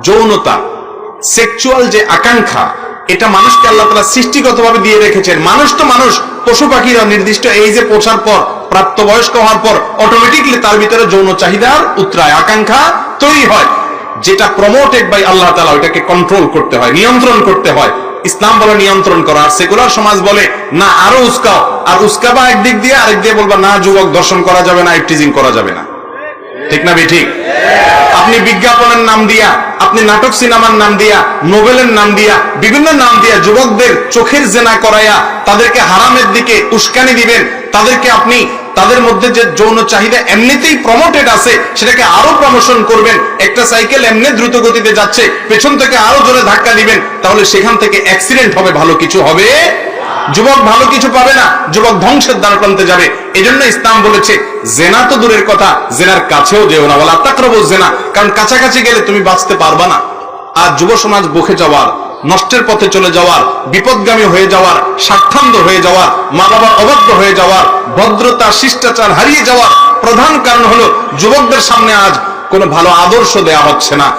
যৌনতা, সেক্সুয়াল যে আকাঙ্ক্ষা, এটা মানুষকে আল্লাহ তাআলা সৃষ্টিগতভাবে দিয়ে রেখেছেন। মানুষ তো মানুষ, পশু পাখিরা নির্দিষ্ট এইজে পৌঁছার পর, প্রাপ্তবয়স্ক হওয়ার পর অটোমেটিকলি তার ভিতরে যৌন চাহিদার উত্তরায় আকাঙ্ক্ষা তৈরি হয়। যেটা প্রমোটেড বাই আল্লাহ তাআলা, ওইটাকে কন্ট্রোল করতে হয়, নিয়ন্ত্রণ করতে হয়। ইসলাম বলে নিয়ন্ত্রণ করা, আর সেকুলার সমাজ বলে না আরো উস্কাও, আর উস্কাবা একদিক দিয়ে, আরেক দিয়ে বলবা না যুবক দর্শন করা যাবে না, ইফটিজিং করা যাবে না। ঠিক না ঠিক? আপনি বিজ্ঞাপনের নাম দিয়া, আপনি নাটক সিনেমার নাম দিয়া, নোবেলের নাম দিয়া, বিভিন্ন নাম দিয়া যুবকদের চোখের জেনা করাইয়া তাদেরকে হারামের দিকে উস্কানি দিবেন। তাদেরকে আপনি তাদের মধ্যে যে যৌন চাহিদা এমনিতেই প্রমোটেড আছে সেটাকে আরো প্রমোশন করবেন। একটা সাইকেল এমনি দ্রুত গতিতে যাচ্ছে, পেছন থেকে আরো জোরে ধাক্কা দিবেন, তাহলে সেখান থেকে অ্যাক্সিডেন্ট হবে, ভালো কিছু হবে। যুবক ভালো কিছু পাবে না, যুবক ধ্বংসের দ্বারপ্রান্তে যাবে। এজন্য ইসলাম বলেছে জেনা তো দূরের কথা, জেনার কাছেও যেও না, ওয়ালা তাকরাবুজ জেনা, কারণ কাছাকাছি গেলে তুমি বাঁচতে পারবা না। আর যুব সমাজ বকে যাওয়ার, নষ্টের পথে চলে যাওয়ার, বিপদগামী হয়ে যাওয়ার, স্বার্থান্ধ হয়ে যাওয়ার, মা বাবার অবাধ্য হয়ে যাওয়ার, ভদ্রতা শিষ্টাচার হারিয়ে যাওয়ার প্রধান কারণ হলো যুবকদের সামনে আজ কোনো ভালো আদর্শ দেয়া হচ্ছে না।